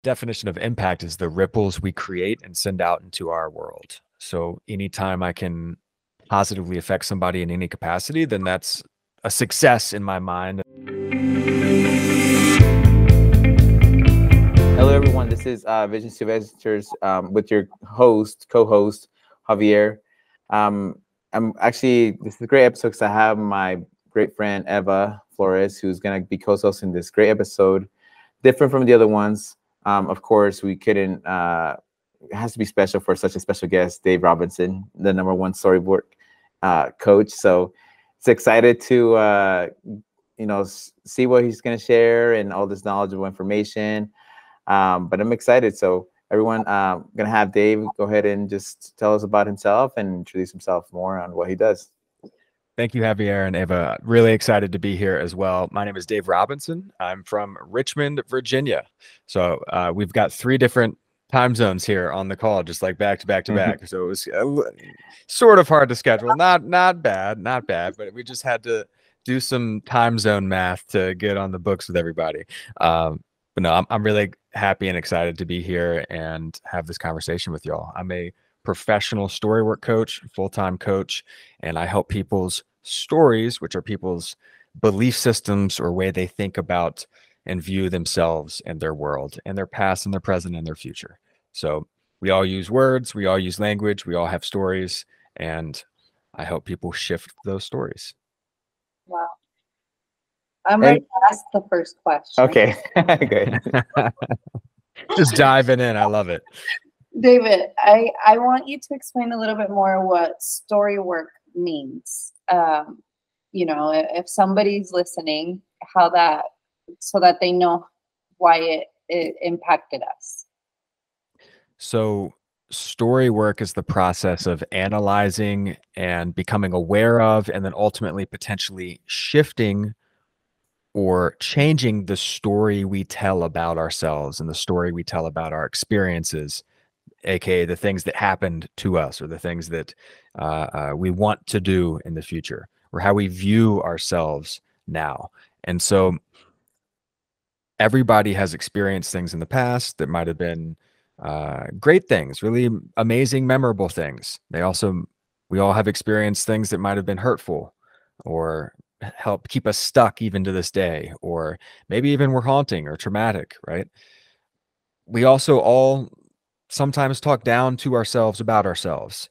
definition of impact is the ripples we create and send out into our world. So anytime I can positively affect somebody in any capacity, then that's a success in my mind. Hello, everyone. This is Vision Sylvesters with your co-host, Javier. This is a great episode because I have my great friend, Eva Flores, who's going to be co-hosting this great episode, different from the other ones. Of course, we couldn't, it has to be special for such a special guest, Dave Robinson, the #1 storyboard coach. So it's excited to, see what he's going to share and all this knowledgeable information. But I'm excited. So everyone, I'm going to have Dave go ahead and just tell us about himself and introduce himself more on what he does. Thank you, Javier and Eva. Really excited to be here as well. My name is Dave Robinson. I'm from Richmond, Virginia. So we've got 3 different time zones here on the call, just like back to back to back. So it was sort of hard to schedule. Not bad, but we just had to do some time zone math to get on the books with everybody. But no, I'm really happy and excited to be here and have this conversation with y'all. I'm a professional storywork coach, full-time coach, and I help people's stories, which are people's belief systems or way they think about and view themselves and their world and their past and their present and their future. So we all use words, we all use language, we all have stories, and I help people shift those stories. Wow. I'm ready to ask the first question. Okay, good. Just diving in. I love it. David, I want you to explain a little bit more what story work means. If somebody's listening, so that they know why it impacted us. So story work is the process of analyzing and becoming aware of, and then ultimately potentially shifting or changing the story we tell about ourselves and the story we tell about our experiences, aka the things that happened to us or the things that we want to do in the future, or how we view ourselves now. And so everybody has experienced things in the past that might have been great things, really amazing, memorable things. We all have experienced things that might have been hurtful or help keep us stuck even to this day, or maybe even were haunting or traumatic, right? We also all sometimes talk down to ourselves about ourselves.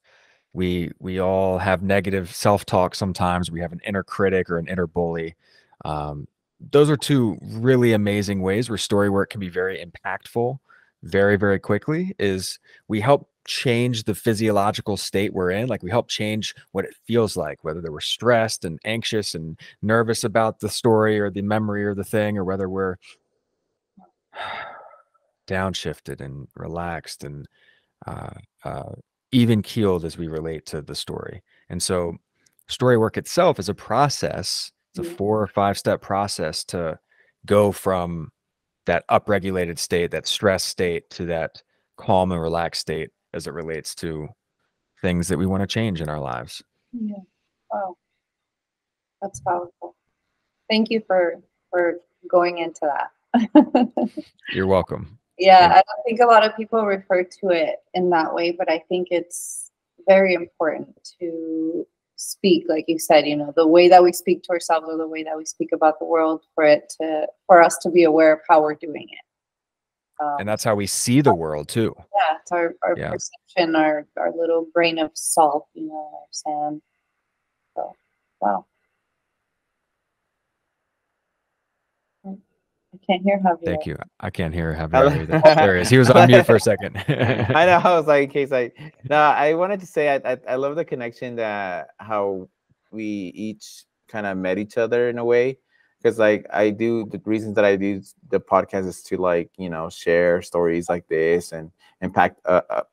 We all have negative self-talk sometimes. We have an inner critic or an inner bully. Those are 2 really amazing ways where story work can be very impactful very, very quickly. Is we help change the physiological state we're in. Like we help change what it feels like, whether we're stressed and anxious and nervous about the story or the memory or the thing, or whether we're downshifted and relaxed and even keeled as we relate to the story. And so story work itself is a process. It's a 4 or 5-step process to go from that upregulated state, that stress state, to that calm and relaxed state as it relates to things that we want to change in our lives. Yeah. Wow. That's powerful. Thank you for going into that. You're welcome. Yeah, I don't think a lot of people refer to it in that way, but I think it's very important to speak, like you said, the way that we speak to ourselves or the way that we speak about the world, for us to be aware of how we're doing it. And that's how we see the world too. Yeah, it's our perception, our little grain of salt, our sand. So, wow. I can't hear Javier. Thank you. I can't hear Javier either. There he is. He was on mute for a second. I know. I was like, in case I wanted to say I love the connection that how we each kind of met each other in a way, because like the reasons that I do the podcast is to share stories like this and impact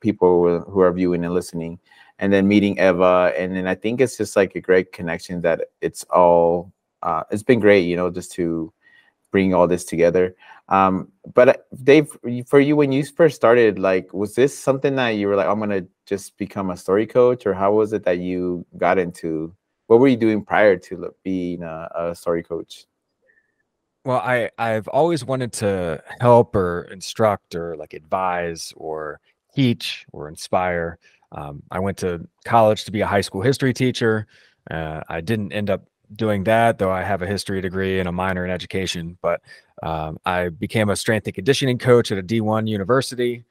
people who are viewing and listening, and then meeting Eva, and then I think it's just like a great connection that it's been great, just to bring all this together. But Dave, for you, when you first started, like, was this something that you were like, I'm gonna just become a story coach, or how was it that you got into? What were you doing prior to being a story coach? Well, I've always wanted to help or instruct or like advise or teach or inspire. I went to college to be a high school history teacher. I didn't end up doing that, though I have a history degree and a minor in education. But I became a strength and conditioning coach at a D1 university.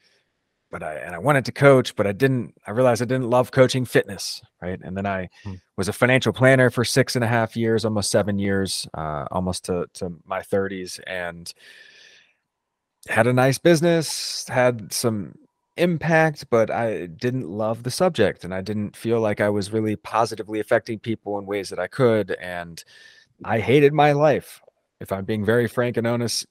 But I wanted to coach, but I realized I didn't love coaching fitness, right? And then I Mm. was a financial planner for 6.5 years, almost 7 years, almost to my 30s, and had a nice business, had some impact, but I didn't love the subject, and I didn't feel like I was really positively affecting people in ways that I could, and I hated my life. If I'm being very frank and honest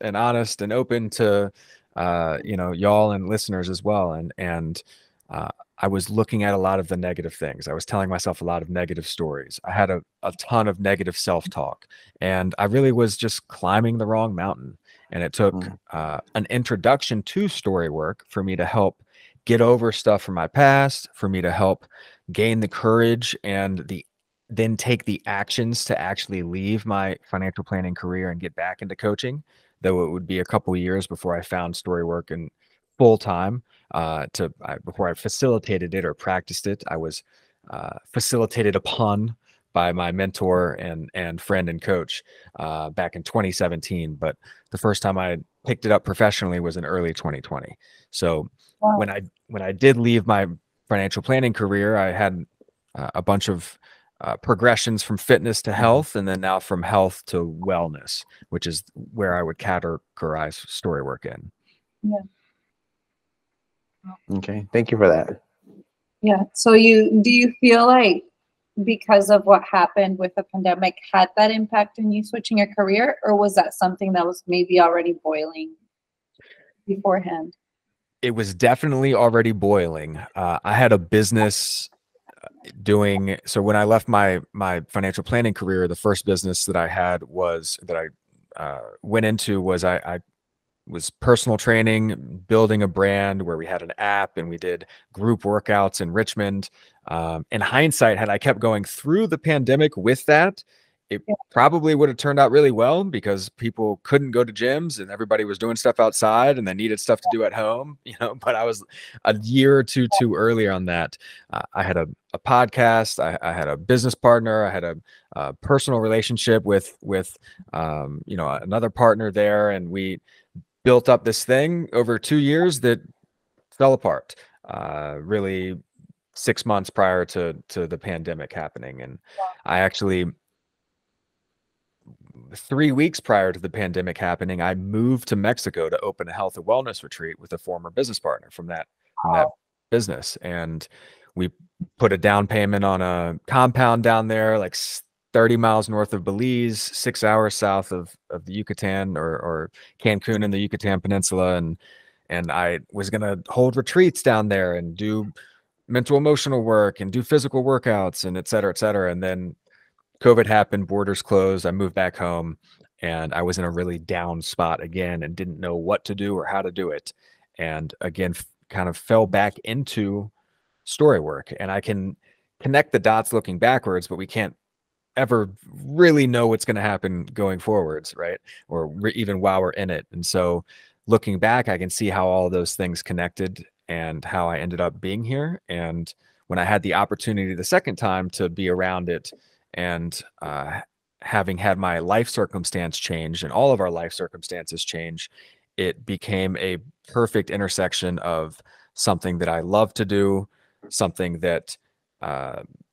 and open to y'all and listeners as well. And uh, I was looking at a lot of the negative things. I was telling myself a lot of negative stories. I had a ton of negative self-talk, and I really was just climbing the wrong mountain. And it took Mm. an introduction to story work for me to help get over stuff from my past, for me to help gain the courage and then take the actions to actually leave my financial planning career and get back into coaching, though it would be a couple years before I found story work and full time. Before I facilitated it or practiced it, I was facilitated upon by my mentor and friend and coach back in 2017. But the first time I picked it up professionally was in early 2020. So Wow. when I did leave my financial planning career, I had a bunch of progressions from fitness to health, and then now from health to wellness, which is where I would categorize story work in. Yeah. Okay, thank you for that. Yeah. So do you feel like because of what happened with the pandemic had that impact on you switching your career, or was that something that was maybe already boiling beforehand? It was definitely already boiling. I had a business so when I left my financial planning career, the first business that I had was that I went into was I was personal training, building a brand where we had an app and we did group workouts in Richmond. In hindsight, had I kept going through the pandemic with that, it probably would have turned out really well because people couldn't go to gyms and everybody was doing stuff outside and they needed stuff to do at home, but I was a year or two too early on that. I had a podcast. I had a business partner. I had a personal relationship with another partner there. And we built up this thing over 2 years that fell apart really 6 months prior to the pandemic happening. And I actually 3 weeks prior to the pandemic happening, I moved to Mexico to open a health and wellness retreat with a former business partner from that business. And we put a down payment on a compound down there, like 30 miles north of Belize, 6 hours south of the Yucatan or Cancun in the Yucatan Peninsula. And I was going to hold retreats down there and do mental emotional work and do physical workouts and et cetera, et cetera. And then COVID happened, borders closed. I moved back home and I was in a really down spot again and didn't know what to do or how to do it. And again, kind of fell back into story work. And I can connect the dots looking backwards, but we can't ever really know what's going to happen going forwards, right? Or even while we're in it. And so looking back, I can see how all those things connected and how I ended up being here. And when I had the opportunity the second time to be around it and having had my life circumstance change and all of our life circumstances change, it became a perfect intersection of something that I love to do, something that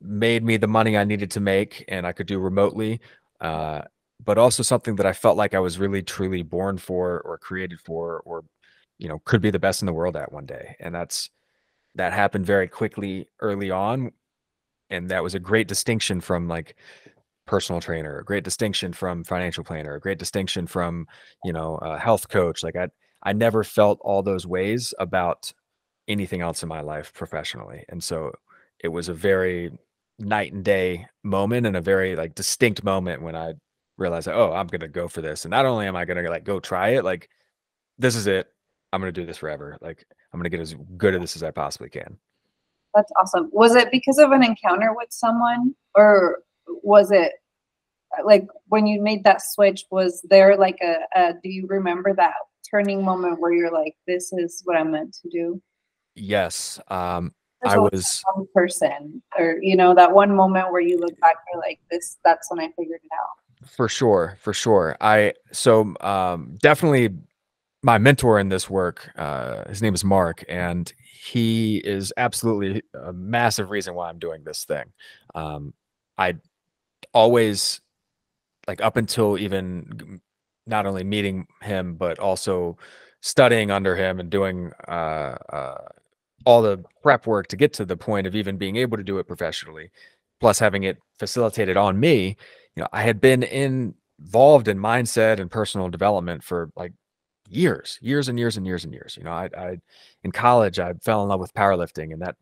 made me the money I needed to make and I could do remotely, but also something that I felt like I was really truly born for or created for, or could be the best in the world at one day. And that happened very quickly early on, and that was a great distinction from like personal trainer, a great distinction from financial planner, a great distinction from a health coach. Like I never felt all those ways about anything else in my life professionally. And so it was a very night and day moment and a very like distinct moment when I realized, oh, I'm going to go for this. And not only am I going to like go try it, like this is it. I'm going to do this forever. Like I'm going to get as good at this as I possibly can. That's awesome. Was it because of an encounter with someone, or was it like when you made that switch, was there like do you remember that turning moment where you're like, this is what I'm meant to do? Yes. There's I always was one person, or you know, that one moment where you look back, you're like, that's when I figured it out. for sure, for sure. Definitely my mentor in this work, his name is Mark, and he is absolutely a massive reason why I'm doing this thing. I always, like, up until even not only meeting him, but also studying under him and doing all the prep work to get to the point of even being able to do it professionally, plus having it facilitated on me. I had been involved in mindset and personal development for like years and years and years and years. I in college, I fell in love with powerlifting, and that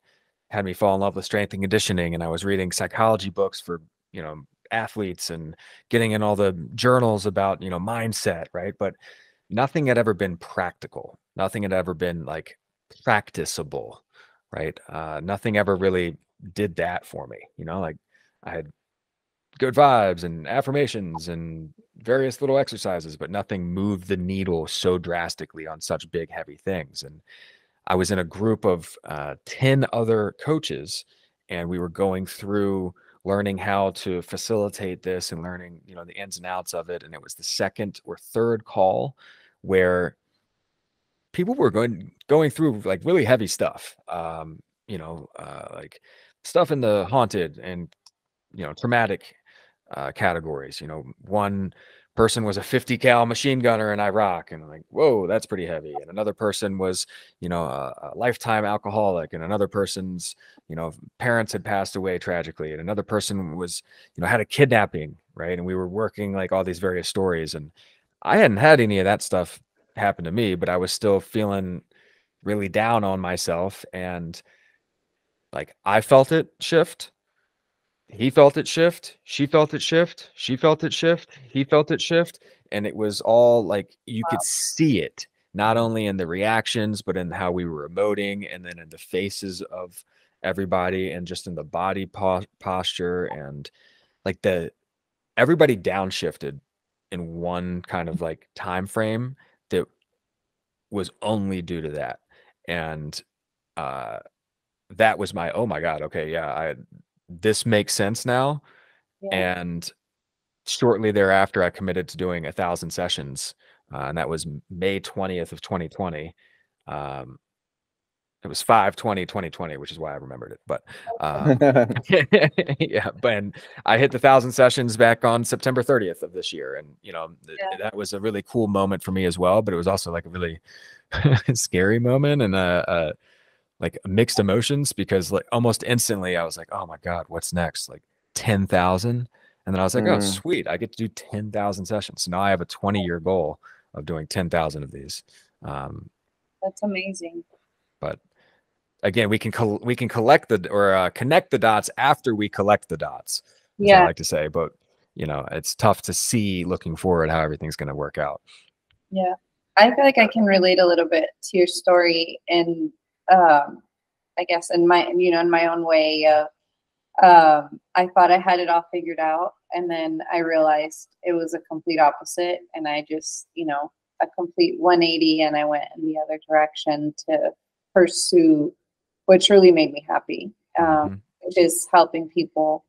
had me fall in love with strength and conditioning. And I was reading psychology books for, athletes, and getting in all the journals about, mindset, right? But nothing had ever been practical. Nothing had ever been like practicable, right? Nothing ever really did that for me. Like, I had good vibes and affirmations and various little exercises, but nothing moved the needle so drastically on such big, heavy things. And I was in a group of 10 other coaches, and we were going through learning how to facilitate this and learning, the ins and outs of it. And it was the second or third call where people were going through like really heavy stuff, like stuff in the haunted and, traumatic categories. One person was a 50 cal machine gunner in Iraq, and I'm like, whoa, that's pretty heavy. And another person was, a lifetime alcoholic, and another person's, parents had passed away tragically, and another person was, had a kidnapping, right? And we were working like all these various stories, and I hadn't had any of that stuff happen to me, but I was still feeling really down on myself. And like, I felt it shift, he felt it shift, she felt it shift, she felt it shift, he felt it shift. And it was all like, you could see it not only in the reactions, but in how we were emoting, and then in the faces of everybody, and just in the body posture, and like everybody downshifted in one kind of like time frame that was only due to that. And uh that was my, oh my God, okay, yeah, this makes sense now. Yeah. And shortly thereafter, I committed to doing 1,000 sessions, and that was May 20th of 2020. It was 5/20/2020, which is why I remembered it. But yeah, but and I hit the 1,000 sessions back on September 30th of this year, and that was a really cool moment for me as well. But it was also like a really scary moment, and like mixed emotions, because like almost instantly I was like, oh my God, what's next? Like 10,000. And then I was like, oh, sweet, I get to do 10,000 sessions. So now I have a 20-year goal of doing 10,000 of these. That's amazing. But again, we can collect or connect the dots after we collect the dots, as I like to say. But it's tough to see looking forward how everything's going to work out. Yeah, I feel like I can relate a little bit to your story, and I guess in my in my own way. I thought I had it all figured out, and then I realized it was a complete opposite, and I just a complete 180, and I went in the other direction to pursue what truly made me happy, which is helping people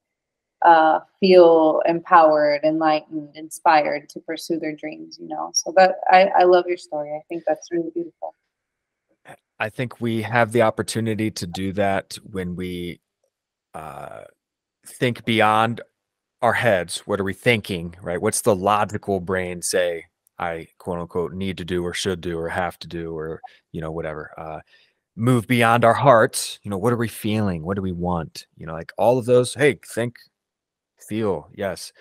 feel empowered, enlightened, inspired to pursue their dreams. So that I love your story. I think that's really beautiful. I think we have the opportunity to do that when we think beyond our heads. What are we thinking, right? What's the logical brain say I, quote unquote, need to do or should do or have to do, or whatever. Move beyond our hearts. What are we feeling? What do we want? Like all of those. Hey, think, feel, yes.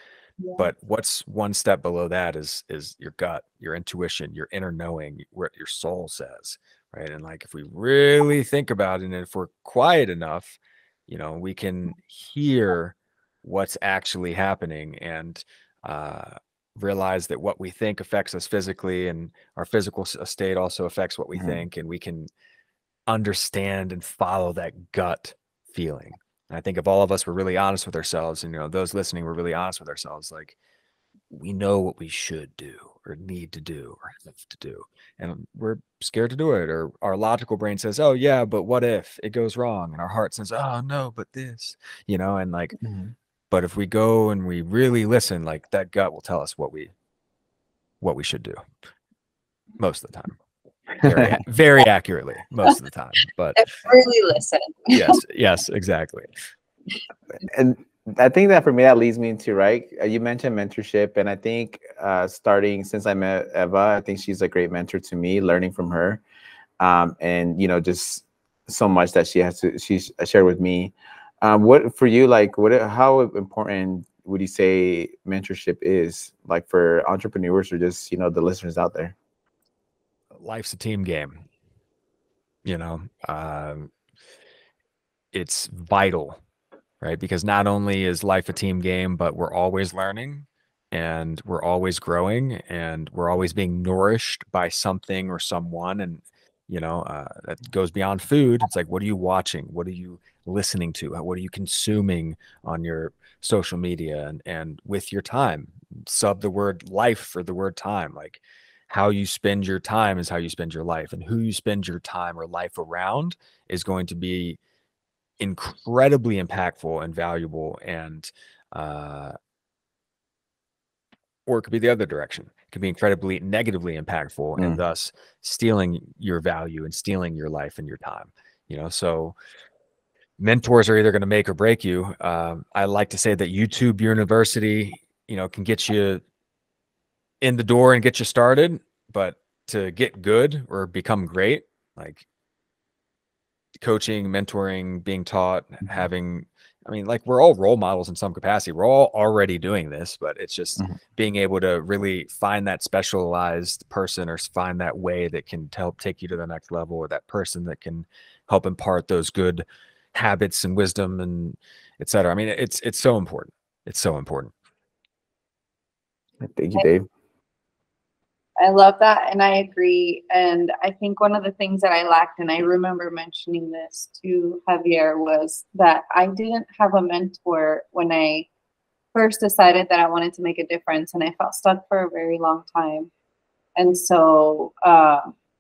Yeah. But what's one step below that is your gut, your intuition, your inner knowing, what your soul says, right? And like, if we really think about it, and if we're quiet enough, we can hear what's actually happening, and realize that what we think affects us physically, and our physical state also affects what we think, and we can understand and follow that gut feeling. And I think if all of us were really honest with ourselves, and those listening were really honest with ourselves, like, we know what we should do or need to do or have to do, and we're scared to do it. Or our logical brain says, oh yeah, but what if it goes wrong? And our heart says, oh no, but this, and like, but if we go and we really listen, like that gut will tell us what we should do most of the time. Very accurately most of the time. But really listen. yes, exactly. And I think that for me, that leads me into, right, you mentioned mentorship, and I think starting since I met Eva, I think she's a great mentor to me, learning from her, and just so much that she's shared with me. What for you, like, how important would you say mentorship is, like, for entrepreneurs or just the listeners out there? Life's a team game. It's vital, right? Because not only is life a team game, but we're always learning and we're always growing and we're always being nourished by something or someone. And, that goes beyond food. It's like, what are you watching? What are you listening to? What are you consuming on your social media and with your time? Sub the word life for the word time. Like, how you spend your time is how you spend your life, and who you spend your time or life around is going to be incredibly impactful and valuable, and or it could be the other direction. It could be incredibly negatively impactful and thus stealing your value and stealing your life and your time. So mentors are either going to make or break you. I like to say that YouTube University, can get you in the door and get you started, but to get good or become great, like coaching, mentoring, being taught, having, like, we're all role models in some capacity. We're all already doing this, but it's just being able to really find that specialized person or find that way that can help take you to the next level, or that person that can help impart those good habits and wisdom and et cetera. It's so important. It's so important. Thank you, Dave. I love that, and I agree. And I think one of the things that I lacked, and I remember mentioning this to Javier, was that I didn't have a mentor when I first decided that I wanted to make a difference, and I felt stuck for a very long time. And so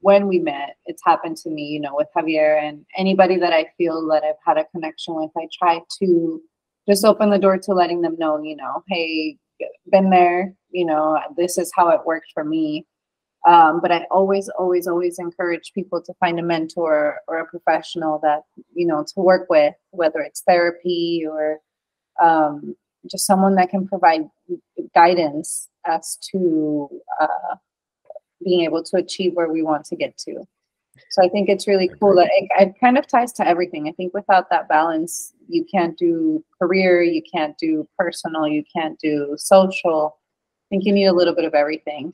when we met, it's happened to me, with Javier and anybody that I feel that I've had a connection with. I try to just open the door to letting them know, hey, been there, this is how it worked for me. But I always encourage people to find a mentor or a professional that, to work with, whether it's therapy or just someone that can provide guidance as to being able to achieve where we want to get to. So I think it's really cool that it kind of ties to everything. I think without that balance, you can't do career, you can't do personal, you can't do social. I think you need a little bit of everything.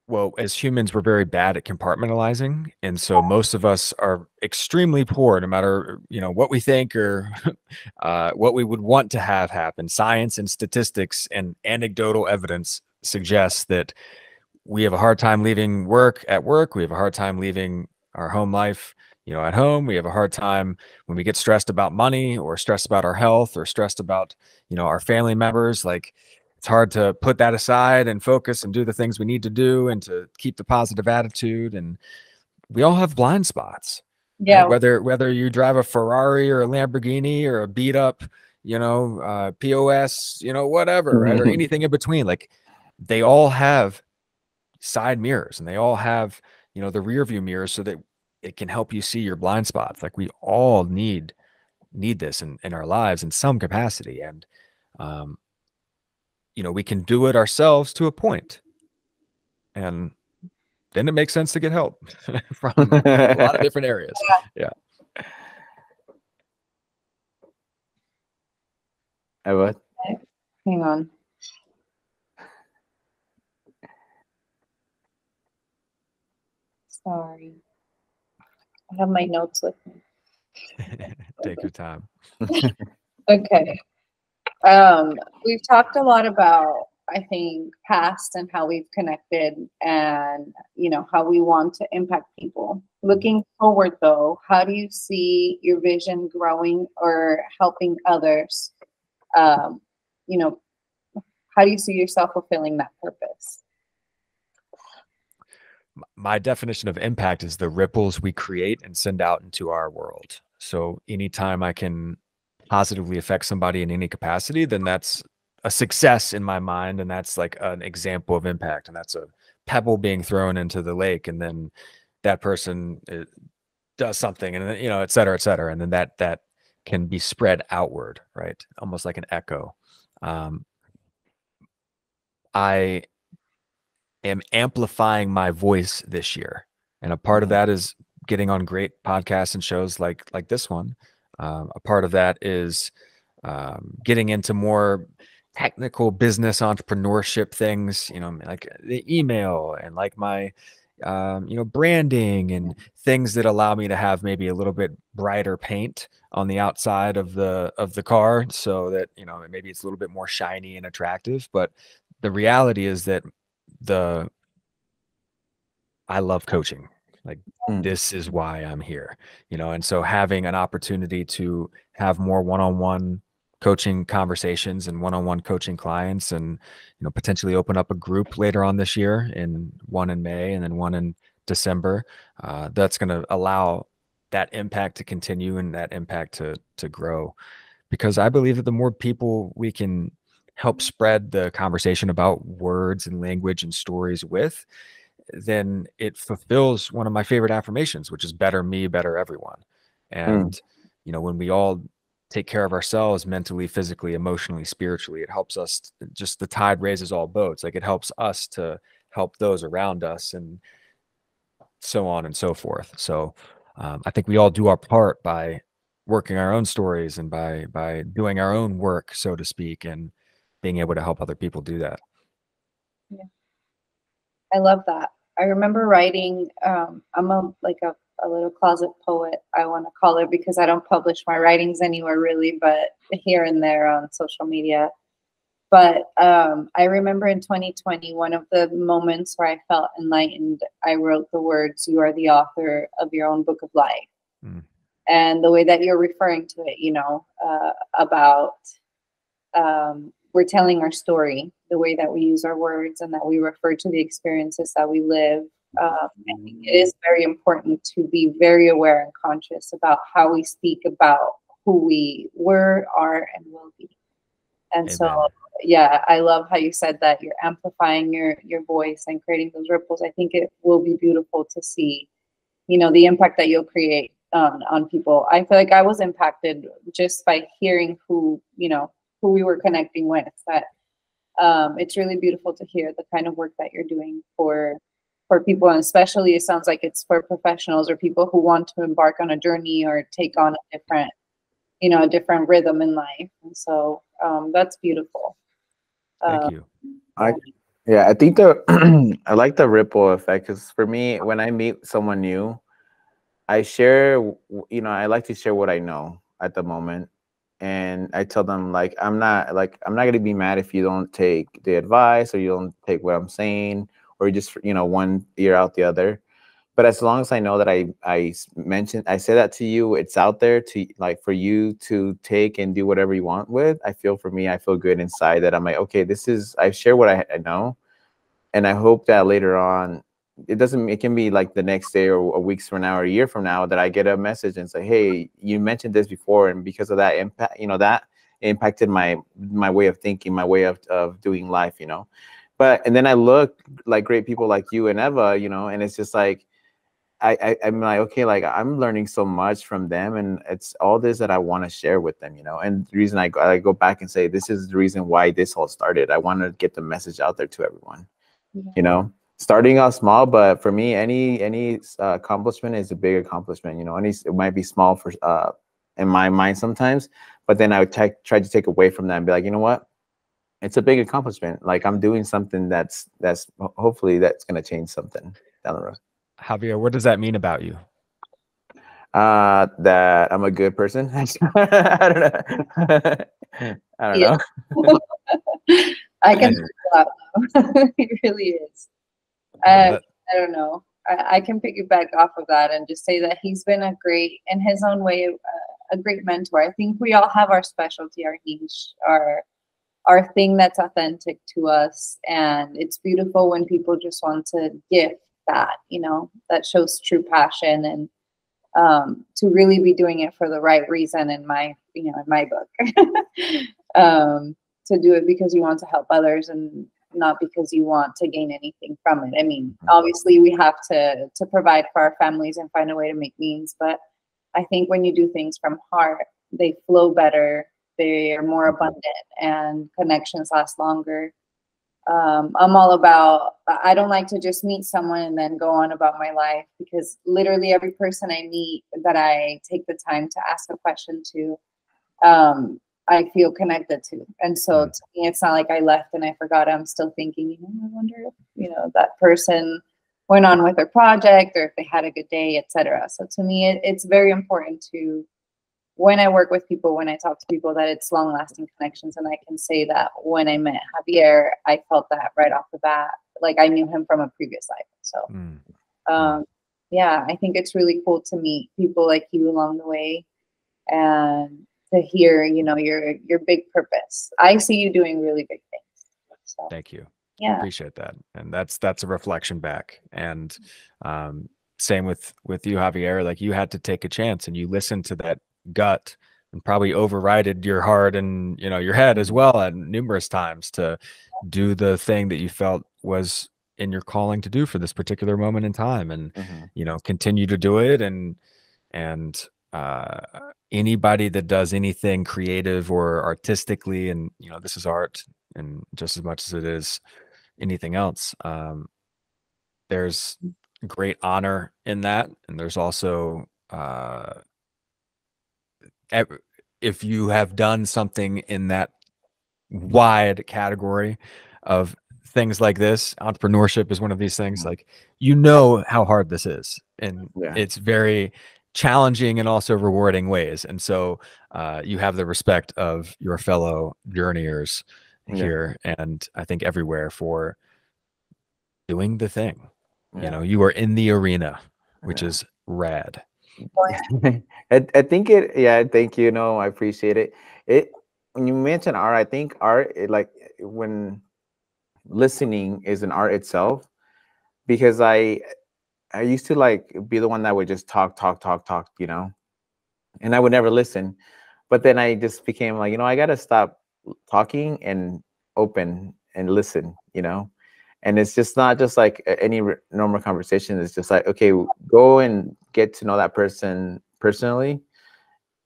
Well, as humans, we're very bad at compartmentalizing. And so most of us are extremely poor, no matter, what we think or what we would want to have happen. Science and statistics and anecdotal evidence suggests that we have a hard time leaving work at work. We have a hard time leaving our home life, at home. We have a hard time when we get stressed about money or stressed about our health or stressed about, our family members. Like, it's hard to put that aside and focus and do the things we need to do and to keep the positive attitude. And we all have blind spots. Yeah. Right? Whether you drive a Ferrari or a Lamborghini or a beat up, POS, whatever, right? Or anything in between. Like, they all have side mirrors and they all have, the rear view mirrors so that it can help you see your blind spots. Like, we all need this in our lives in some capacity. And, we can do it ourselves to a point. And then it makes sense to get help from a lot of different areas. Yeah. Eva? Hang on. Sorry. I have my notes with me. Take your time. Okay. We've talked a lot about, I think, past and how we've connected and, how we want to impact people. Looking forward, though, how do you see your vision growing or helping others, how do you see yourself fulfilling that purpose? My definition of impact is the ripples we create and send out into our world. So anytime I can positively affect somebody in any capacity, then that's a success in my mind. And that's like an example of impact. And that's a pebble being thrown into the lake. And then that person does something, and then, you know, et cetera, et cetera. And then that can be spread outward, right? Almost like an echo. I am amplifying my voice this year, and a part of that is getting on great podcasts and shows like this one. A part of that is getting into more technical business entrepreneurship things, you know, like the email and like my you know, branding and things that allow me to have maybe a little bit brighter paint on the outside of the car, so that, you know, maybe it's a little bit more shiny and attractive. But the reality is that the I love coaching. Like, this is why I'm here, you know? And so having an opportunity to have more one-on-one coaching conversations and one-on-one coaching clients, and, you know, potentially open up a group later on this year, in one in May and then one in December, that's going to allow that impact to continue and that impact to grow. Because I believe that the more people we can help spread the conversation about words and language and stories with, then it fulfills one of my favorite affirmations, which is better me, better everyone. And, you know, when we all take care of ourselves mentally, physically, emotionally, spiritually, it helps us, just the tide raises all boats. Like, it helps us to help those around us, and so on and so forth. So I think we all do our part by working our own stories and by doing our own work, so to speak, and being able to help other people do that. Yeah. I love that. I remember writing, I'm a little closet poet, I want to call it, because I don't publish my writings anywhere really, but here and there on social media. But I remember in 2020, one of the moments where I felt enlightened, I wrote the words, "You are the author of your own book of life." And the way that you're referring to it, you know, about we're telling our story, the way that we use our words and that we refer to the experiences that we live. I think it is very important to be very aware and conscious about how we speak about who we were, are, and will be. And Amen. so, yeah, I love how you said that you're amplifying your voice and creating those ripples. I think it will be beautiful to see, you know, the impact that you'll create on people. I feel like I was impacted just by hearing who, you know, who we were connecting with. That it's really beautiful to hear the kind of work that you're doing for people, and especially it sounds like it's for professionals or people who want to embark on a journey or take on a different, you know, a different rhythm in life. And so that's beautiful. Thank you. I think I like the ripple effect, because for me, when I meet someone new, I share, you know, I like to share what I know at the moment. And I tell them, like, I'm not going to be mad if you don't take the advice, or you don't take what I'm saying, or you just, you know, one ear out the other. But as long as I know that I say that to you, it's out there to, like, for you to take and do whatever you want with. I feel good inside, that I'm like, okay, I share what I know. And I hope that later on, it can be like the next day, or a week from now, or a year from now, that I get a message and say, hey, you mentioned this before, and because of that impact, you know, that impacted my way of thinking, my way of doing life, you know. And then I look like great people like you and Eva, you know, and it's just like, I'm like, okay, like, I'm learning so much from them, and it's all this that I want to share with them, you know. And the reason I go back and say, this is the reason why this all started. I want to get the message out there to everyone, you know. Starting out small, but for me, any accomplishment is a big accomplishment, you know. It might be small for in my mind sometimes, but then I would try to take away from that and be like, you know what, it's a big accomplishment. Like, I'm doing something that's hopefully that's going to change something down the road. Javier, what does that mean about you? That I'm a good person. I don't know. I don't know. I can figure that out. It really is. I don't know. I can piggyback off of that and just say that he's been in his own way, a great mentor. I think we all have our specialty, our niche, our our thing that's authentic to us. And it's beautiful when people just want to gift that, you know, that shows true passion, and to really be doing it for the right reason in my, you know, in my book. To do it because you want to help others and not because you want to gain anything from it. I mean, obviously we have to provide for our families and find a way to make means, but I think when you do things from heart, they flow better, they are more abundant, and connections last longer. I'm all about, I don't like to just meet someone and then go on about my life, because literally every person I meet that I take the time to ask a question to, I feel connected to. And so to me, it's not like I left and I forgot. I'm still thinking, you know, I wonder if, you know, that person went on with their project or if they had a good day, etc. So to me, it's very important to, when I work with people, when I talk to people, that it's long lasting connections. And I can say that when I met Javier, I felt that right off the bat, like I knew him from a previous life. So, yeah, I think it's really cool to meet people like you along the way, and to hear, you know, your big purpose. I see you doing really big things. So, thank you. Yeah, Appreciate that. And that's a reflection back. And same with you, Javier. Like, you had to take a chance and you listened to that gut and probably overrided your heart and, you know, your head as well at numerous times to do the thing that you felt was in your calling to do for this particular moment in time, and you know, continue to do it. And anybody that does anything creative or artistically, and you know, this is art, and just as much as it is anything else, there's great honor in that. And there's also if you have done something in that wide category of things like this, entrepreneurship is one of these things. Like, you know how hard this is, and it's very challenging and also rewarding ways. And so you have the respect of your fellow journeyers here, and I think everywhere, for doing the thing. You know, you are in the arena, which is rad. I think it, yeah, thank you. No, I appreciate it. When you mention art, I think art, like when listening is an art itself, because I used to like be the one that would just talk, you know, and I would never listen. But then I just became like, you know, I got to stop talking and open and listen, you know. And it's just not just like any normal conversation. It's just like, okay, go and get to know that person personally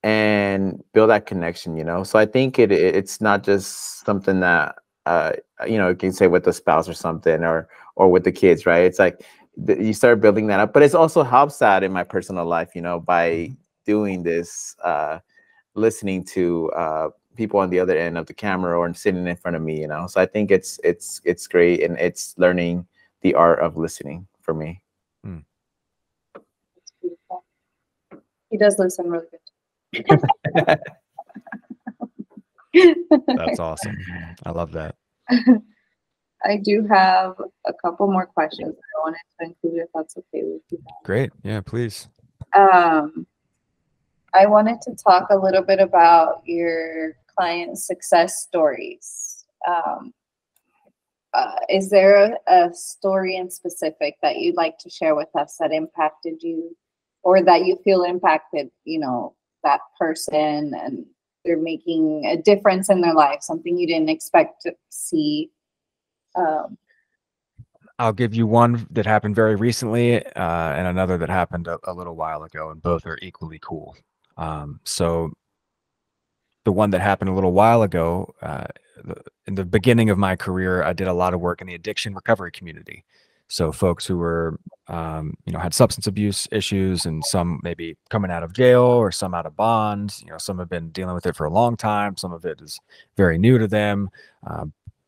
and build that connection, you know. So I think it's not just something that you know, you can say with the spouse or something, or with the kids, right? It's like you start building that up. But it also helps that in my personal life, you know, by doing this, listening to people on the other end of the camera or sitting in front of me, you know. So I think it's great, and it's learning the art of listening for me. it's beautiful. He does listen really good. That's awesome. I love that. I do have a couple more questions I wanted to include, if that's okay with you guys. Great. Yeah, please. I wanted to talk a little bit about your client success stories. Is there a story in specific that you'd like to share with us that impacted you, or that you feel impacted, you know, that person, and they're making a difference in their life, something you didn't expect to see? I'll give you one that happened very recently, and another that happened a little while ago, and both are equally cool. So the one that happened a little while ago, in the beginning of my career, I did a lot of work in the addiction recovery community. So folks who were, you know, had substance abuse issues, and some maybe coming out of jail, or some out of bond. You know, some have been dealing with it for a long time. Some of it is very new to them.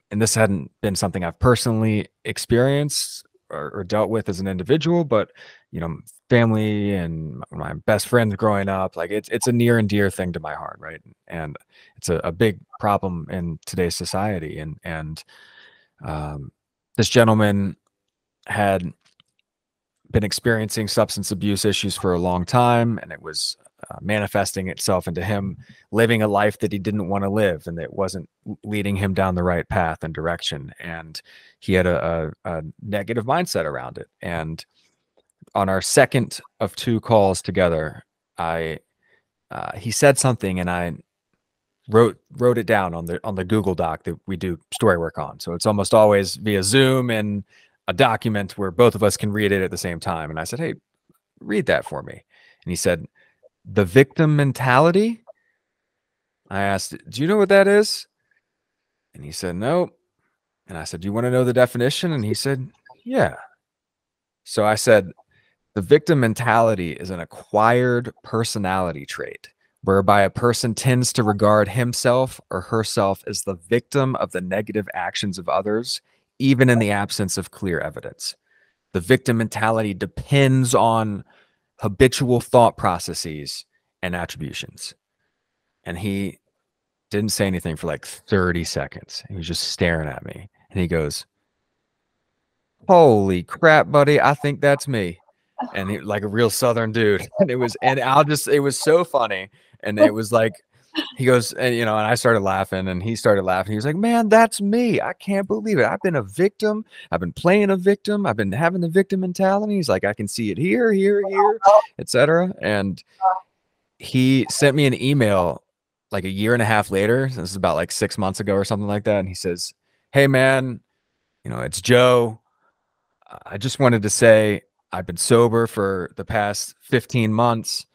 And this hadn't been something I've personally experienced or dealt with as an individual, but, you know, family and my best friends growing up, like it's a near and dear thing to my heart, right? And it's a big problem in today's society. And this gentleman had been experiencing substance abuse issues for a long time, and it was manifesting itself into him living a life that he didn't want to live and that wasn't leading him down the right path and direction. And he had a negative mindset around it. And on our second of 2 calls together, he said something, and I wrote it down on the Google Doc that we do story work on. So it's almost always via Zoom and a document where both of us can read it at the same time. And I said, hey, read that for me. And he said, the victim mentality. I asked, do you know what that is? And he said, no. And I said, do you want to know the definition? And he said, yeah. So I said, the victim mentality is an acquired personality trait whereby a person tends to regard himself or herself as the victim of the negative actions of others, even in the absence of clear evidence. The victim mentality depends on habitual thought processes and attributions. And he didn't say anything for like 30 seconds. He was just staring at me. And he goes, holy crap, buddy, I think that's me. And he, like a real Southern dude. And it was so funny. And it was like, he goes, and and I started laughing, and he started laughing. He was like, man, that's me. I can't believe it. I've been a victim. I've been playing a victim. I've been having the victim mentality. He's like, I can see it here, etc. And he sent me an email like a year and a half later. This is about like 6 months ago or something like that. And he says, hey man, it's Joe. I just wanted to say I've been sober for the past 15 months.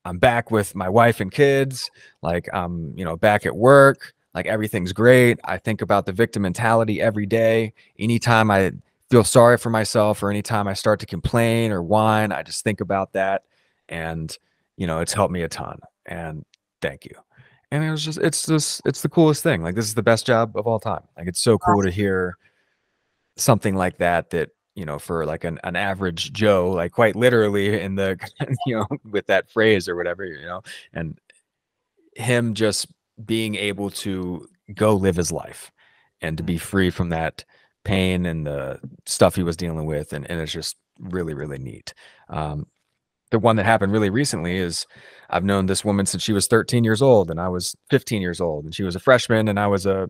I'm back with my wife and kids. Like I'm, back at work. Like everything's great. I think about the victim mentality every day. Anytime I feel sorry for myself or anytime I start to complain or whine, I just think about that. And, it's helped me a ton. And thank you. And it's the coolest thing. Like this is the best job of all time. Like it's so cool to hear something like that, for like an average Joe, like quite literally in the, with that phrase or whatever, and him just being able to go live his life and to be free from that pain and the stuff he was dealing with. And it's just really, really neat. The one that happened really recently is I've known this woman since she was 13 years old and I was 15 years old, and she was a freshman and I was a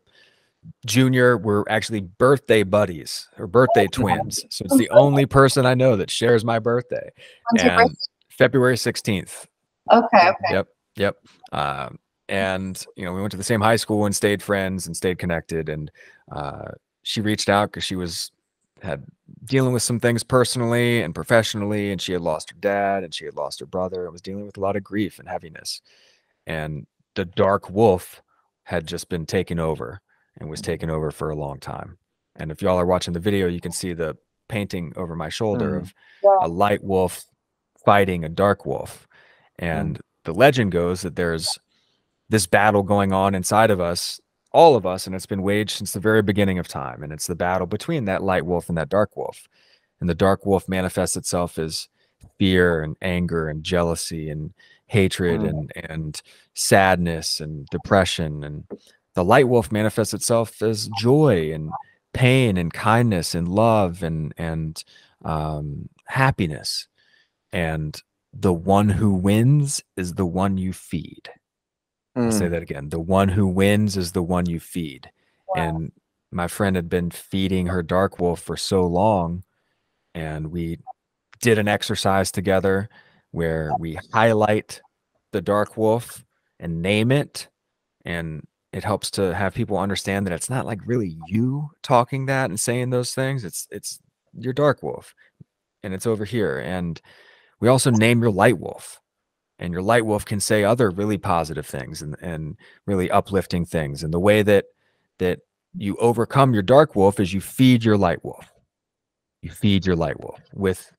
junior. We're actually birthday buddies or birthday twins. So it's the only person I know that shares my birthday. When's your birthday? February 16th. Okay. Yep. And we went to the same high school and stayed friends and stayed connected. And she reached out because she had dealing with some things personally and professionally, and she had lost her dad and she had lost her brother and was dealing with a lot of grief and heaviness. And the dark wolf had just been taken over and was taken over for a long time. And if y'all are watching the video, you can see the painting over my shoulder of a light wolf fighting a dark wolf. And the legend goes that there's this battle going on inside of us, all of us, and it's been waged since the very beginning of time. And it's the battle between that light wolf and that dark wolf. And the dark wolf manifests itself as fear and anger and jealousy and hatred and sadness and depression. And the light wolf manifests itself as joy and pain and kindness and love and happiness. And the one who wins is the one you feed. I'll say that again. The one who wins is the one you feed. Wow. And my friend had been feeding her dark wolf for so long, and we did an exercise together where we highlight the dark wolf and name it. And it helps to have people understand that it's not like really you talking that and saying those things. It's your dark wolf and it's over here. And we also name your light wolf, and your light wolf can say other really positive things and really uplifting things. And the way that you overcome your dark wolf is you feed your light wolf. You feed your light wolf with,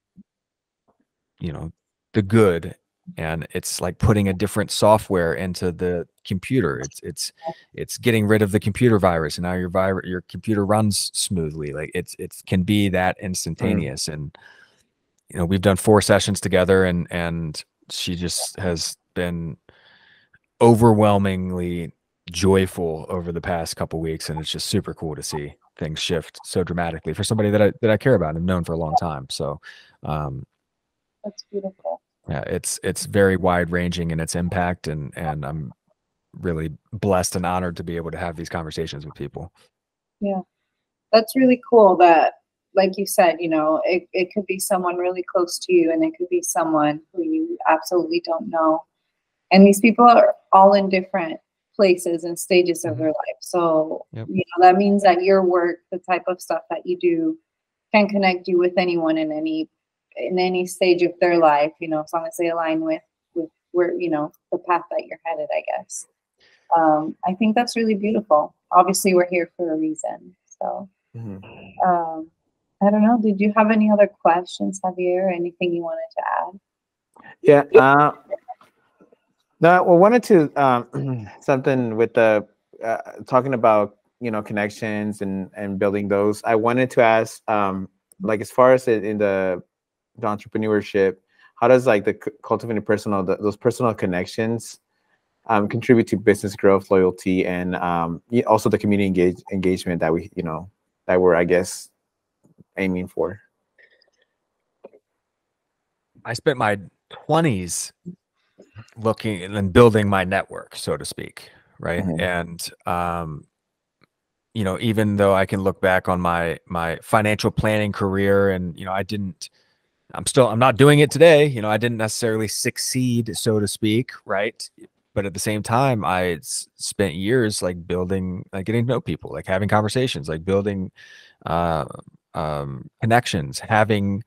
the good. And it's like putting a different software into the computer. It's getting rid of the computer virus, and now your computer runs smoothly. Like it can be that instantaneous. And we've done 4 sessions together, and she just has been overwhelmingly joyful over the past couple weeks, and it's just super cool to see things shift so dramatically for somebody that I care about and have known for a long time. So that's beautiful. Yeah, it's very wide ranging in its impact, and I'm really blessed and honored to be able to have these conversations with people. Yeah, that's really cool that, like you said, you know, it could be someone really close to you and it could be someone who you absolutely don't know. And these people are all in different places and stages of their life. So, Yep. you know, that means that your work, the type of stuff that you do, can connect you with anyone in any stage of their life, you know, as long as they align with where, you know, the path that you're headed, I guess. I think that's really beautiful. Obviously, we're here for a reason. So, I don't know. Did you have any other questions, Javier? Anything you wanted to add? Yeah. No, I wanted to something with the talking about, you know, connections and building those. I wanted to ask, like, as far as in the entrepreneurship, how does like the cultivating those personal connections contribute to business growth, loyalty, and also the community engagement that we, you know, that we're, I guess, aiming for? I spent my 20s looking and building my network, so to speak, right? And you know, even though I can look back on my financial planning career, and you know, I'm not doing it today. You know, I didn't necessarily succeed, so to speak, right? But at the same time, I spent years like building, like getting to know people, like having conversations, like building connections, having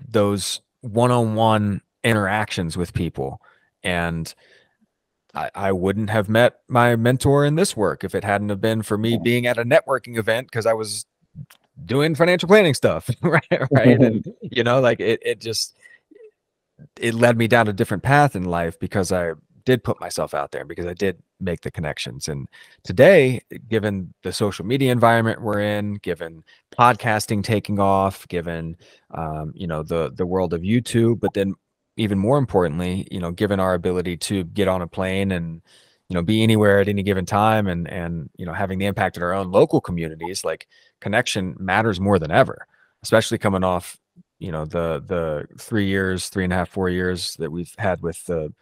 those one-on-one interactions with people. And I wouldn't have met my mentor in this work if it hadn't have been for me being at a networking event because I was doing financial planning stuff, right? And you know, like it led me down a different path in life because I did put myself out there, because I did make the connections. And today, given the social media environment we're in, given podcasting taking off, given you know, the world of YouTube, but then even more importantly, you know, given our ability to get on a plane and, you know, be anywhere at any given time, and you know, having the impact in our own local communities, like connection matters more than ever, especially coming off, you know, the 3.5, 4 years that we've had with the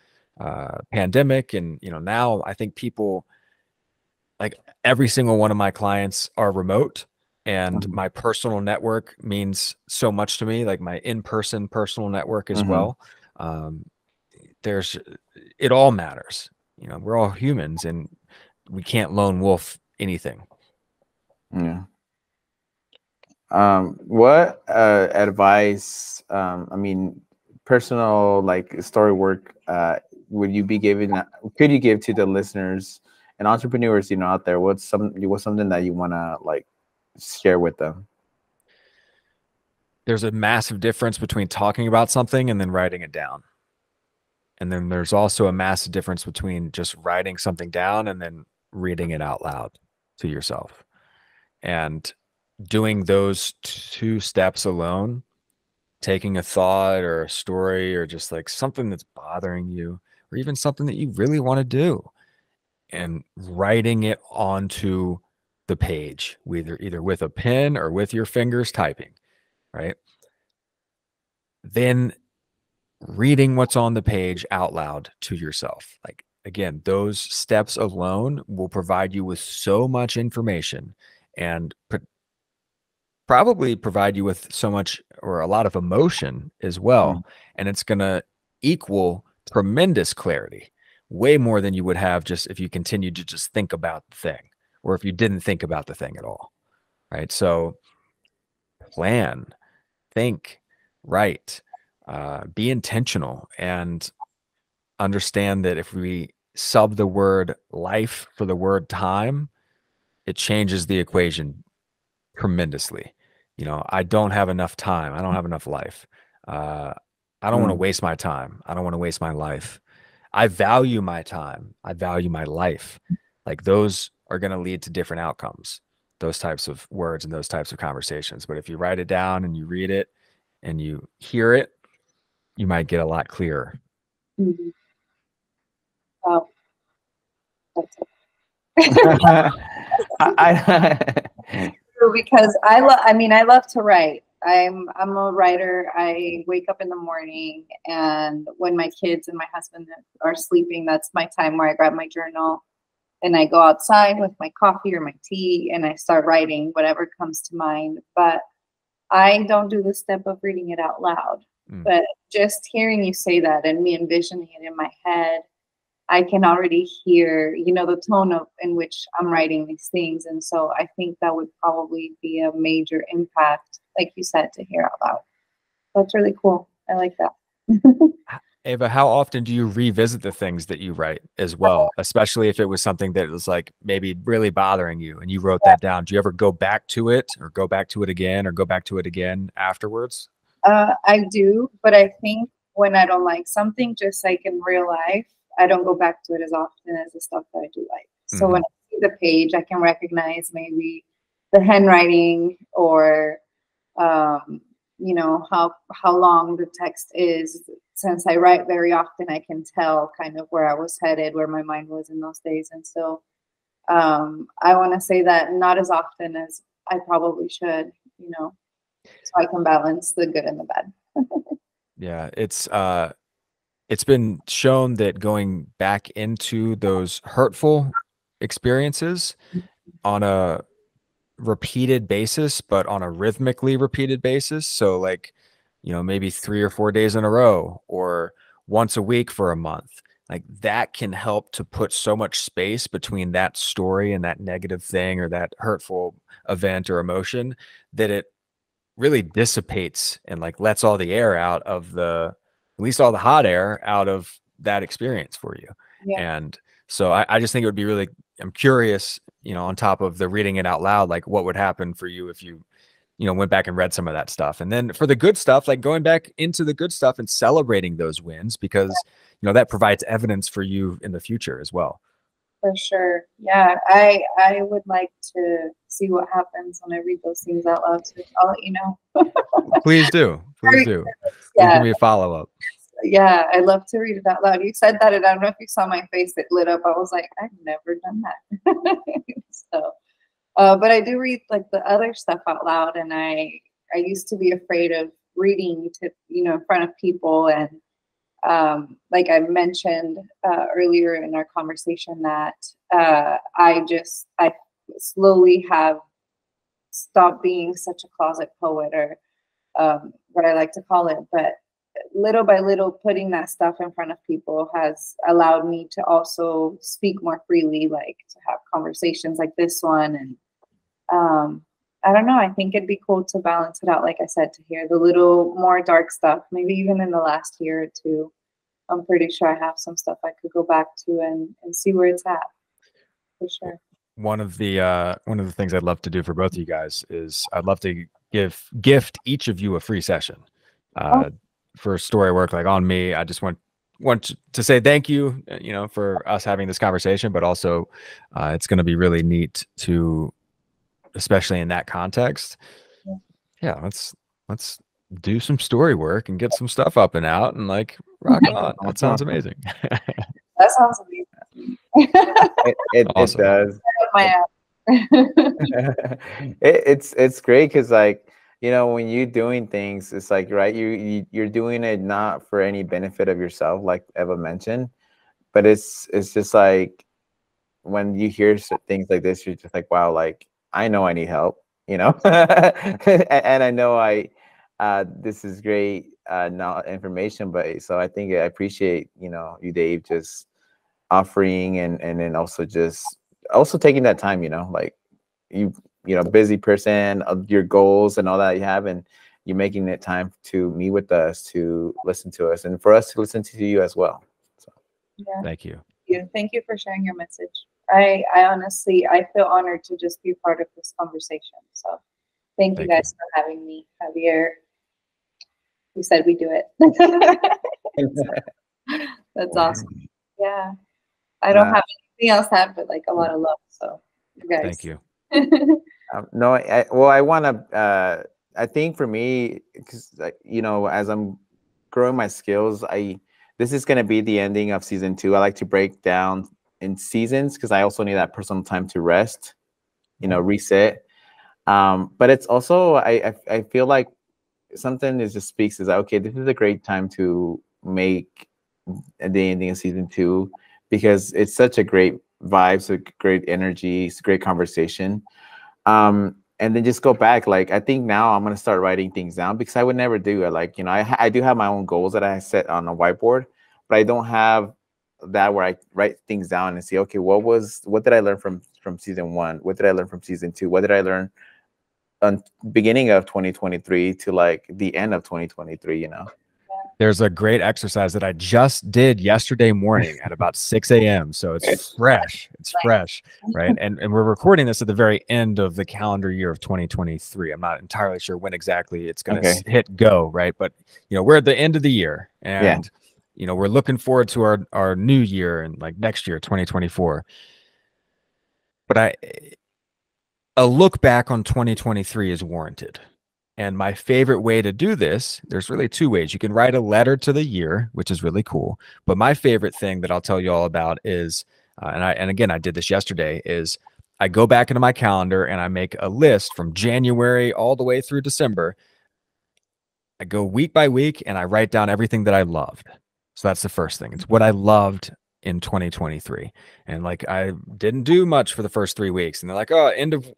pandemic. And you know, now I think people, like every single one of my clients are remote, and my personal network means so much to me, like my in-person personal network as well. It all matters. You know, we're all humans and we can't lone wolf anything. Yeah. What advice, I mean, personal like story work, would you be giving, could you give to the listeners and entrepreneurs, you know, out there? What's something that you want to like share with them? There's a massive difference between talking about something and then writing it down. And then there's also a massive difference between just writing something down and then reading it out loud to yourself. And doing those two steps alone, taking a thought or a story or just like something that's bothering you, or even something that you really want to do, and writing it onto the page, either with a pen or with your fingers typing, right? Then reading what's on the page out loud to yourself. Like, again, those steps alone will provide you with so much information, and probably provide you with so much, or a lot of emotion as well. And it's going to equal tremendous clarity, way more than you would have just if you continued to just think about the thing, or if you didn't think about the thing at all. Right? So plan, think, write, be intentional, and understand that if we sub the word life for the word time, it changes the equation tremendously. You know, I don't have enough time. I don't have enough life. I don't want to waste my time. I don't want to waste my life. I value my time. I value my life. Like, those are going to lead to different outcomes, those types of words and those types of conversations. But if you write it down and you read it and you hear it, you might get a lot clearer. Wow. That's I because I love to write, I'm a writer. I wake up in the morning, and when my kids and my husband are sleeping, that's my time where I grab my journal and I go outside with my coffee or my tea and I start writing whatever comes to mind. But I don't do the step of reading it out loud. But just hearing you say that and me envisioning it in my head, I can already hear, you know, the tone of in which I'm writing these things. And so I think that would probably be a major impact, like you said, to hear out loud. That's really cool. I like that. Ava, how often do you revisit the things that you write as well, especially if it was something that was like maybe really bothering you and you wrote that down? Do you ever go back to it or go back to it again or go back to it again afterwards? I do, but I think when I don't like something, just like in real life, I don't go back to it as often as the stuff that I do like. So when I see the page, I can recognize maybe the handwriting or you know, how long the text is. Since I write very often, I can tell kind of where I was headed, where my mind was in those days. And so I want to say that not as often as I probably should, you know, so I can balance the good and the bad. Yeah, it's been shown that going back into those hurtful experiences on a repeated basis, but on a rhythmically repeated basis. So like, you know, maybe 3 or 4 days in a row or once a week for a month, like that can help to put so much space between that story and that negative thing or that hurtful event or emotion that it really dissipates and like lets all the air out of at least all the hot air out of that experience for you. Yeah. And so I just think it would be really, I'm curious, you know, on top of the reading it out loud, like what would happen for you if you know, went back and read some of that stuff. And then for the good stuff, like going back into the good stuff and celebrating those wins, because, you know, that provides evidence for you in the future as well. For sure. Yeah. I would like to see what happens when I read those things out loud. So I'll let you know. Please do. Please do. Yeah. Give me a follow-up. Yeah, I love to read it out loud. You said that, and I don't know if you saw my face; it lit up. I was like, I've never done that. So, but I do read like the other stuff out loud, and I used to be afraid of reading to in front of people, and like I mentioned earlier in our conversation that I slowly have stopped being such a closet poet or what I like to call it, but little by little, putting that stuff in front of people has allowed me to also speak more freely, like to have conversations like this one. And I don't know, I think it'd be cool to balance it out. Like I said, to hear the little more dark stuff, maybe even in the last year or two. I'm pretty sure I have some stuff I could go back to and see where it's at, for sure. One of the things I'd love to do for both of you guys is I'd love to gift each of you a free session. For story work like on me. I just want to say thank you, for us having this conversation, but also it's going to be really neat to, especially in that context. Yeah, let's do some story work and get some stuff up and out and like rock on. That sounds amazing. That sounds amazing. Awesome. It does. My It's great because like, when you're doing things, it's like, right, you're doing it not for any benefit of yourself, like Eva mentioned, but it's just like when you hear things like this, you're just like, wow, like I know I need help, and I know this is great not information, but so I think I appreciate you, Dave, just offering and then also taking that time, like busy person of your goals and all that you have, and you're making it time to meet with us, to listen to us, and for us to listen to you as well. So yeah. Thank you. Thank you for sharing your message. I honestly, I feel honored to just be part of this conversation. So thank you guys for having me, Javier. You said we do it. That's awesome. Yeah. I don't have anything else to add, but like a lot of love. So you guys. Thank you. No, I want to. I think for me, because as I'm growing my skills, this is going to be the ending of season 2. I like to break down in seasons because I also need that personal time to rest, reset. But it's also I feel like something that just speaks is like, okay, this is a great time to make the ending of season 2, because it's such a great vibe, so great energy, it's a great conversation. And then just go back. Like, I think now I'm gonna start writing things down, because I would never do it. Like, you know, I do have my own goals that I set on a whiteboard, but I don't have that where I write things down and see, okay, what did I learn from season 1? What did I learn from season 2? What did I learn on beginning of 2023 to like the end of 2023, you know? There's a great exercise that I just did yesterday morning at about 6 a.m. So it's fresh. It's fresh, right? And we're recording this at the very end of the calendar year of 2023. I'm not entirely sure when exactly it's going to hit go, right? But, you know, we're at the end of the year, and, you know, we're looking forward to our new year and like next year, 2024. But a look back on 2023 is warranted. And my favorite way to do this, there's really two ways. You can write a letter to the year, which is really cool. But my favorite thing that I'll tell you all about is, and again, I did this yesterday, is I go back into my calendar and I make a list from January all the way through December. I go week by week and I write down everything that I loved. So that's the first thing. It's what I loved in 2023. And like, I didn't do much for the first 3 weeks. And they're like, oh, end of,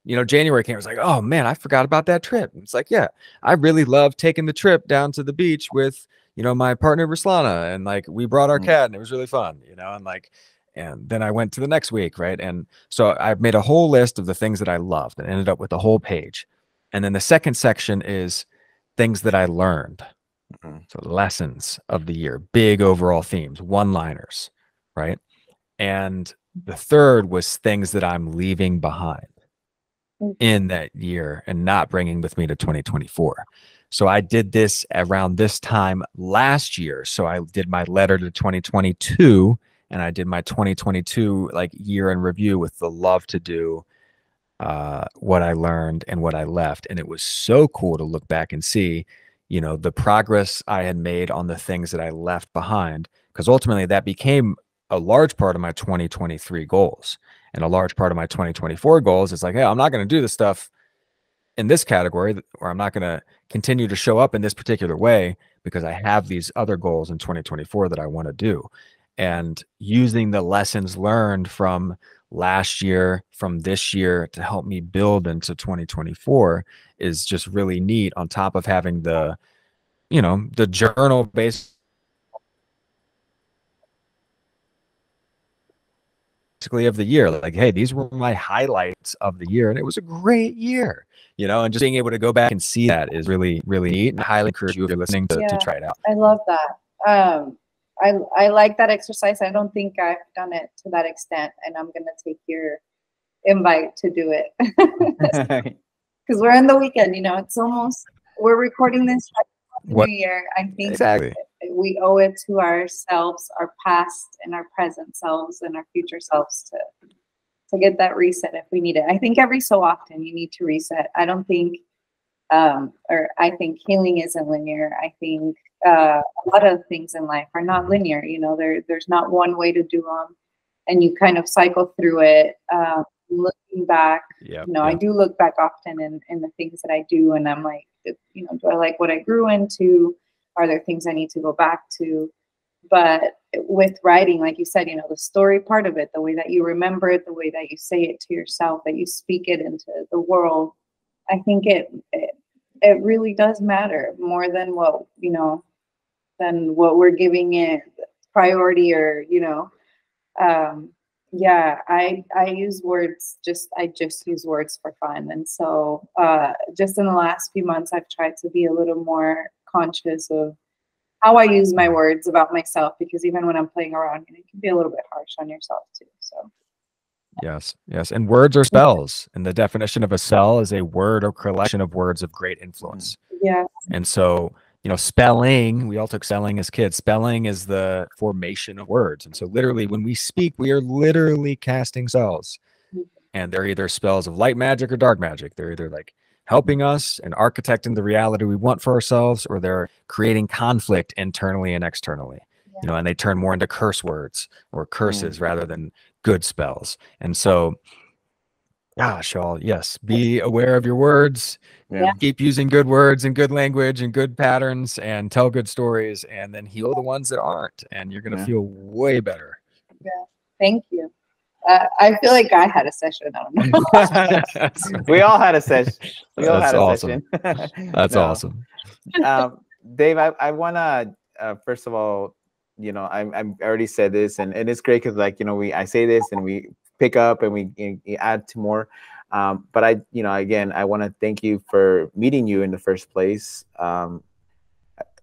you know, January came. I was like, oh man, I forgot about that trip. And it's like, yeah, I really loved taking the trip down to the beach with, you know, my partner Ruslana, and like we brought our cat and it was really fun, you know, and like, and then I went to the next week, right? And so I've made a whole list of the things that I loved and ended up with a whole page. And then the second section is things that I learned. So lessons of the year, big overall themes, one-liners, right? And the third was things that I'm leaving behind in that year and not bringing with me to 2024. So I did this around this time last year. So I did my letter to 2022, and I did my 2022 like year in review with the love to do, what I learned and what I left. And it was so cool to look back and see, you know, the progress I had made on the things that I left behind, because ultimately that became a large part of my 2023 goals. And a large part of my 2024 goals is like, hey, I'm not going to do the stuff in this category, or I'm not going to continue to show up in this particular way, because I have these other goals in 2024 that I want to do. And using the lessons learned from last year, from this year, to help me build into 2024 is just really neat, on top of having the, you know, the journal based of the year. Like, hey, these were my highlights of the year, and it was a great year, you know, and just being able to go back and see that is really, really neat. And I highly encourage you, if you're listening, to try it out. I love that. I like that exercise. I don't think I've done it to that extent, and I'm going to take your invite to do it, because we're in the weekend, you know, it's almost, we're recording this New Year. I think exactly we owe it to ourselves, our past and our present selves and our future selves to get that reset if we need it. I think every so often you need to reset. I don't think, or I think healing isn't linear. I think a lot of things in life are not linear. You know, there's not one way to do them, and you kind of cycle through it. Looking back, I do look back often in the things that I do, and I'm like, you know, do I like what I grew into? Are there things I need to go back to? But with writing, like you said, you know, the story part of it, the way that you remember it, the way that you say it to yourself, that you speak it into the world, I think it really does matter more than what, you know, than what we're giving it priority, or, you know, yeah, I use words, I just use words for fun. And so just in the last few months, I've tried to be a little more conscious of how I use my words about myself, because even when I'm playing around, it can be a little bit harsh on yourself too. So yes. And words are spells. And the definition of a spell is a word or collection of words of great influence. Yeah. And so, you know, spelling, we all took spelling as kids. Spelling is the formation of words. And so literally when we speak, we are literally casting spells. And they're either spells of light magic or dark magic. They're either like helping us and architecting the reality we want for ourselves, or they're creating conflict internally and externally. You know, and they turn more into curse words or curses rather than good spells. And so Gosh, all yes. Be aware of your words. Yeah. Keep using good words and good language and good patterns and tell good stories and then heal the ones that aren't. And you're going to feel way better. Yeah. Thank you. I feel like I had a session. I don't know. We all had a session. We all That's had a awesome. session. That's No. awesome. Dave, I want to, first of all, you know, I already said this, and it's great because, like, you know, I say this and we pick up and we add to more. But I, you know, again, I want to thank you for meeting you in the first place. You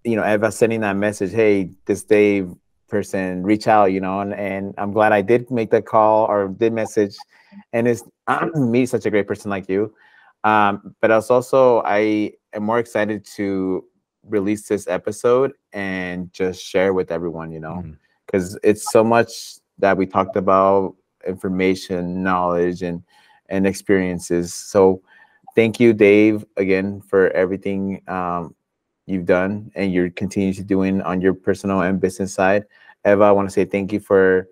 know, Eva sending that message, hey, this Dave person, reach out, you know, and I'm glad I did make the call or did message, and it's meet such a great person like you. But also I am more excited to release this episode and just share with everyone, you know, because it's so much that we talked about, information, knowledge, and experiences. So thank you, Dave, again for everything you've done and you're continuing to doing on your personal and business side. Eva, I want to say thank you for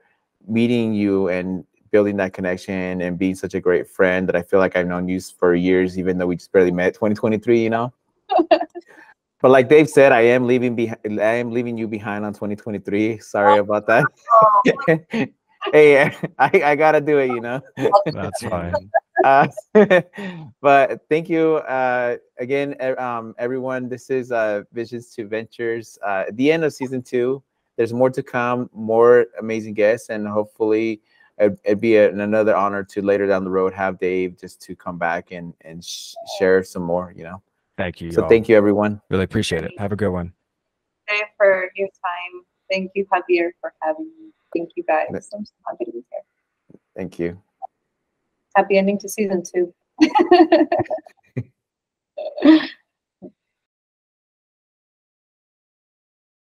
meeting you and building that connection and being such a great friend that I feel like I've known you for years, even though we just barely met 2023, you know. But like Dave said, I am leaving you behind on 2023. Sorry about that. Hey, I gotta do it, you know. That's fine. But thank you again, everyone. This is Visions to Ventures. At the end of season 2, there's more to come, more amazing guests, and hopefully it'd be another honor to later down the road have Dave just to come back and share some more, you know. Thank you. So y'all. thank you, everyone. Really appreciate it. Have a good one. Thank you for your time. Thank you, Javier, for having me. Thank you, guys. I'm so happy to be here. Thank you. Happy ending to season 2.